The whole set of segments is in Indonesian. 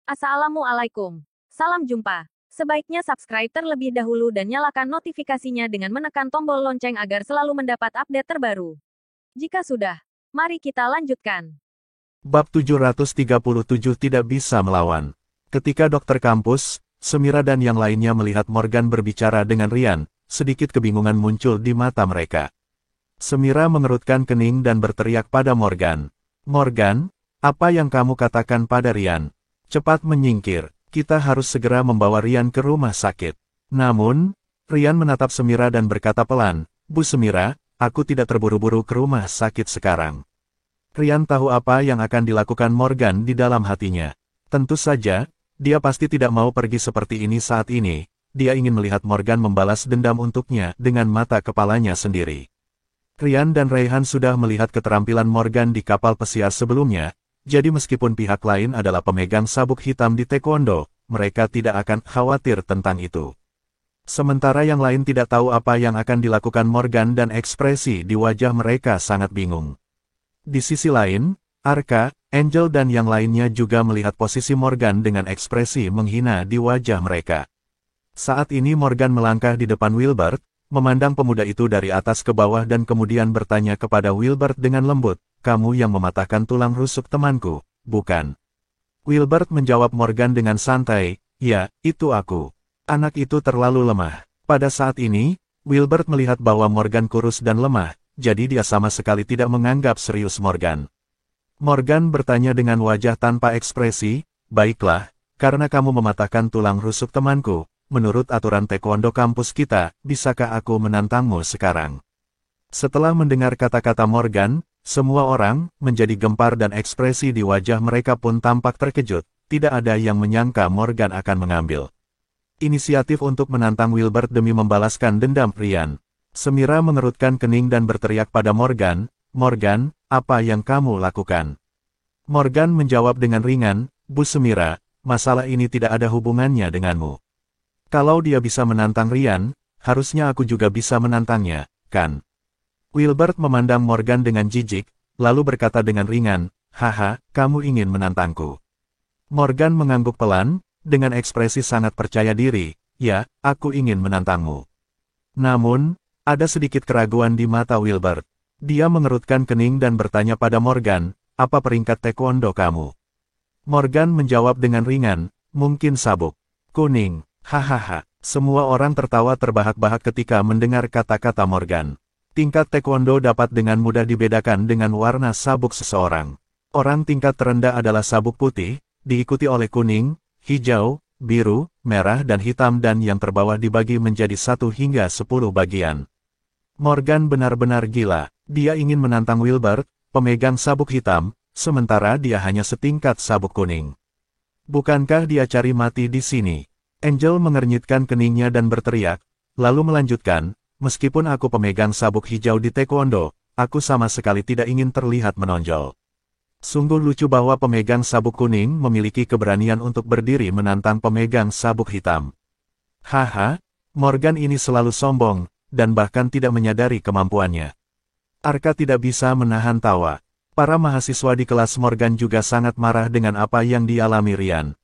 Assalamualaikum. Salam jumpa. Sebaiknya subscribe terlebih dahulu dan nyalakan notifikasinya dengan menekan tombol lonceng agar selalu mendapat update terbaru. Jika sudah, mari kita lanjutkan. Bab 737 tidak bisa melawan. Ketika dokter kampus, Semira dan yang lainnya melihat Morgan berbicara dengan Ryan, sedikit kebingungan muncul di mata mereka. Semira mengerutkan kening dan berteriak pada Morgan. "Morgan, apa yang kamu katakan pada Ryan? Cepat menyingkir, kita harus segera membawa Ryan ke rumah sakit." Namun, Ryan menatap Semira dan berkata pelan, "Bu Semira, aku tidak terburu-buru ke rumah sakit sekarang." Ryan tahu apa yang akan dilakukan Morgan di dalam hatinya. Tentu saja, dia pasti tidak mau pergi seperti ini saat ini. Dia ingin melihat Morgan membalas dendam untuknya dengan mata kepalanya sendiri. Ryan dan Rayhan sudah melihat keterampilan Morgan di kapal pesiar sebelumnya, jadi meskipun pihak lain adalah pemegang sabuk hitam di taekwondo, mereka tidak akan khawatir tentang itu. Sementara yang lain tidak tahu apa yang akan dilakukan Morgan dan ekspresi di wajah mereka sangat bingung. Di sisi lain, Arka, Angel dan yang lainnya juga melihat posisi Morgan dengan ekspresi menghina di wajah mereka. Saat ini Morgan melangkah di depan Wilbert, memandang pemuda itu dari atas ke bawah dan kemudian bertanya kepada Wilbert dengan lembut, "Kamu yang mematahkan tulang rusuk temanku, bukan?" Wilbert menjawab Morgan dengan santai, "Ya, itu aku. Anak itu terlalu lemah." Pada saat ini, Wilbert melihat bahwa Morgan kurus dan lemah, jadi dia sama sekali tidak menganggap serius Morgan. Morgan bertanya dengan wajah tanpa ekspresi, "Baiklah, karena kamu mematahkan tulang rusuk temanku, menurut aturan taekwondo kampus kita, bisakah aku menantangmu sekarang?" Setelah mendengar kata-kata Morgan, semua orang menjadi gempar dan ekspresi di wajah mereka pun tampak terkejut. Tidak ada yang menyangka Morgan akan mengambil inisiatif untuk menantang Wilbert demi membalaskan dendam Ryan. Semira mengerutkan kening dan berteriak pada Morgan, "Morgan, apa yang kamu lakukan?" Morgan menjawab dengan ringan, "Bu Semira, masalah ini tidak ada hubungannya denganmu. Kalau dia bisa menantang Ryan, harusnya aku juga bisa menantangnya, kan?" Wilbert memandang Morgan dengan jijik, lalu berkata dengan ringan, "Haha, kamu ingin menantangku." Morgan mengangguk pelan, dengan ekspresi sangat percaya diri, "Ya, aku ingin menantangmu." Namun, ada sedikit keraguan di mata Wilbert. Dia mengerutkan kening dan bertanya pada Morgan, "Apa peringkat taekwondo kamu?" Morgan menjawab dengan ringan, "Mungkin sabuk kuning." Hahaha. Semua orang tertawa terbahak-bahak ketika mendengar kata-kata Morgan. Tingkat taekwondo dapat dengan mudah dibedakan dengan warna sabuk seseorang. Orang tingkat terendah adalah sabuk putih, diikuti oleh kuning, hijau, biru, merah dan hitam dan yang terbawah dibagi menjadi 1 hingga 10 bagian. Morgan benar-benar gila. Dia ingin menantang Wilbert, pemegang sabuk hitam, sementara dia hanya setingkat sabuk kuning. Bukankah dia cari mati di sini? Angel mengernyitkan keningnya dan berteriak, lalu melanjutkan, "Meskipun aku pemegang sabuk hijau di taekwondo, aku sama sekali tidak ingin terlihat menonjol. Sungguh lucu bahwa pemegang sabuk kuning memiliki keberanian untuk berdiri menantang pemegang sabuk hitam." Haha, Morgan ini selalu sombong, dan bahkan tidak menyadari kemampuannya. Arka tidak bisa menahan tawa. Para mahasiswa di kelas Morgan juga sangat marah dengan apa yang dialami Ryan.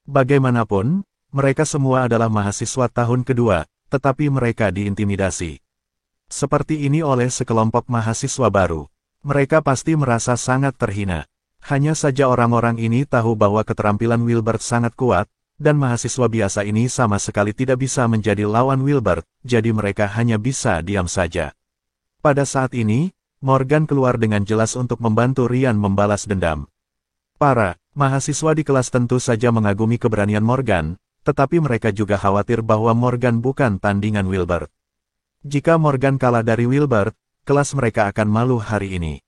Bagaimanapun, mereka semua adalah mahasiswa tahun kedua, tetapi mereka diintimidasi seperti ini oleh sekelompok mahasiswa baru. Mereka pasti merasa sangat terhina. Hanya saja orang-orang ini tahu bahwa keterampilan Wilbert sangat kuat, dan mahasiswa biasa ini sama sekali tidak bisa menjadi lawan Wilbert, jadi mereka hanya bisa diam saja. Pada saat ini, Morgan keluar dengan jelas untuk membantu Ryan membalas dendam. Para mahasiswa di kelas tentu saja mengagumi keberanian Morgan, tetapi mereka juga khawatir bahwa Morgan bukan tandingan Wilbert. Jika Morgan kalah dari Wilbert, kelas mereka akan malu hari ini.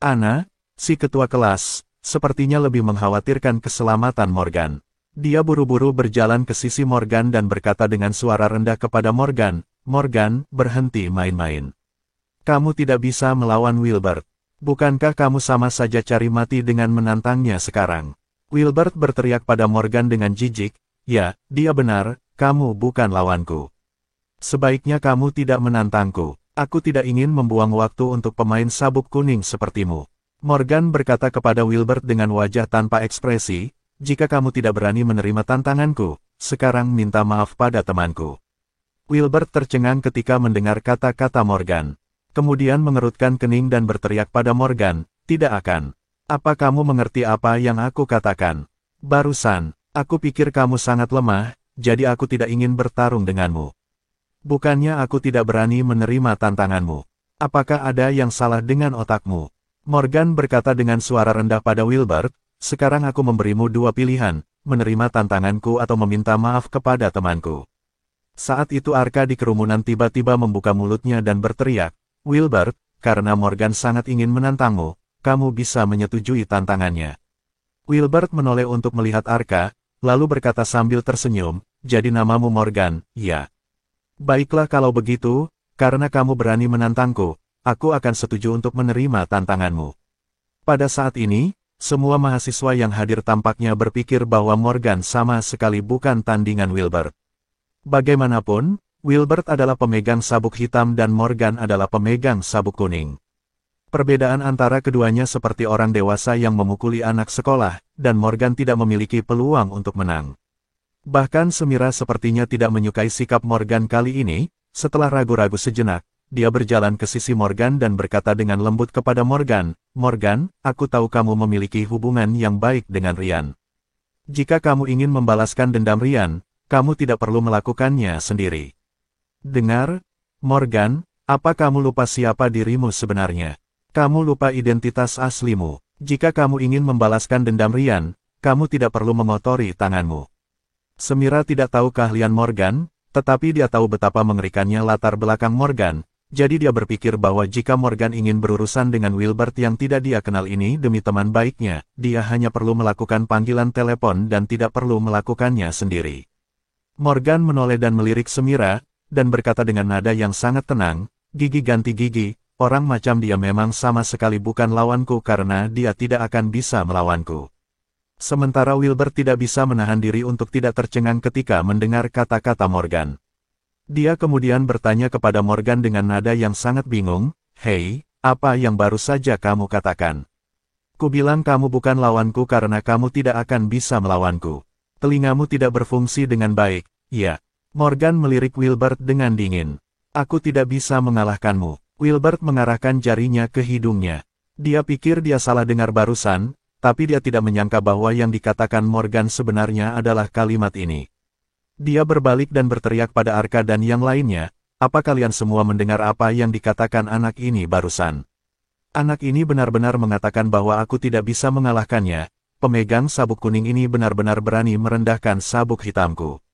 Anna, si ketua kelas, sepertinya lebih mengkhawatirkan keselamatan Morgan. Dia buru-buru berjalan ke sisi Morgan dan berkata dengan suara rendah kepada Morgan, "Morgan, berhenti main-main. Kamu tidak bisa melawan Wilbert. Bukankah kamu sama saja cari mati dengan menantangnya sekarang?" Wilbert berteriak pada Morgan dengan jijik, "Ya, dia benar, kamu bukan lawanku. Sebaiknya kamu tidak menantangku. Aku tidak ingin membuang waktu untuk pemain sabuk kuning sepertimu." Morgan berkata kepada Wilbert dengan wajah tanpa ekspresi, Jika kamu tidak berani menerima tantanganku, sekarang minta maaf pada temanku. Wilbert tercengang ketika mendengar kata-kata Morgan. Kemudian mengerutkan kening dan berteriak pada Morgan, tidak akan. Apa kamu mengerti apa yang aku katakan? Barusan, aku pikir kamu sangat lemah, jadi aku tidak ingin bertarung denganmu. Bukannya aku tidak berani menerima tantanganmu. Apakah ada yang salah dengan otakmu? Morgan berkata dengan suara rendah pada Wilbert, sekarang aku memberimu dua pilihan, menerima tantanganku atau meminta maaf kepada temanku. Saat itu Arka di kerumunan tiba-tiba membuka mulutnya dan berteriak, Wilbert, karena Morgan sangat ingin menantangmu, kamu bisa menyetujui tantangannya. Wilbert menoleh untuk melihat Arka, lalu berkata sambil tersenyum, jadi namamu Morgan, ya. Baiklah kalau begitu, karena kamu berani menantangku, aku akan setuju untuk menerima tantanganmu. Pada saat ini, semua mahasiswa yang hadir tampaknya berpikir bahwa Morgan sama sekali bukan tandingan Wilbert. Bagaimanapun, Wilbert adalah pemegang sabuk hitam dan Morgan adalah pemegang sabuk kuning. Perbedaan antara keduanya seperti orang dewasa yang memukuli anak sekolah, dan Morgan tidak memiliki peluang untuk menang. Bahkan Semira sepertinya tidak menyukai sikap Morgan kali ini. Setelah ragu-ragu sejenak, dia berjalan ke sisi Morgan dan berkata dengan lembut kepada Morgan, Morgan, aku tahu kamu memiliki hubungan yang baik dengan Ryan. Jika kamu ingin membalaskan dendam Ryan, kamu tidak perlu melakukannya sendiri. Dengar, Morgan, apa kamu lupa siapa dirimu sebenarnya? Kamu lupa identitas aslimu. Jika kamu ingin membalaskan dendam Ryan, kamu tidak perlu mengotori tanganmu. Semira tidak tahu keahlian Morgan, tetapi dia tahu betapa mengerikannya latar belakang Morgan, jadi dia berpikir bahwa jika Morgan ingin berurusan dengan Wilbert yang tidak dia kenal ini demi teman baiknya, dia hanya perlu melakukan panggilan telepon dan tidak perlu melakukannya sendiri. Morgan menoleh dan melirik Semira, dan berkata dengan nada yang sangat tenang, gigi ganti gigi, orang macam dia memang sama sekali bukan lawanku karena dia tidak akan bisa melawanku. Sementara Wilbert tidak bisa menahan diri untuk tidak tercengang ketika mendengar kata-kata Morgan. Dia kemudian bertanya kepada Morgan dengan nada yang sangat bingung, Hei, apa yang baru saja kamu katakan? Kubilang kamu bukan lawanku karena kamu tidak akan bisa melawanku. Telingamu tidak berfungsi dengan baik, ya. Morgan melirik Wilbert dengan dingin. Aku tidak bisa mengalahkanmu. Wilbert mengarahkan jarinya ke hidungnya. Dia pikir dia salah dengar barusan, tapi dia tidak menyangka bahwa yang dikatakan Morgan sebenarnya adalah kalimat ini. Dia berbalik dan berteriak pada Arka dan yang lainnya, apa kalian semua mendengar apa yang dikatakan anak ini barusan? Anak ini benar-benar mengatakan bahwa aku tidak bisa mengalahkannya, pemegang sabuk kuning ini benar-benar berani merendahkan sabuk hitamku.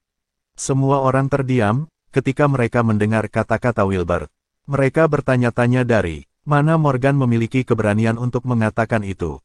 Semua orang terdiam, ketika mereka mendengar kata-kata Wilbert. Mereka bertanya-tanya dari mana Morgan memiliki keberanian untuk mengatakan itu.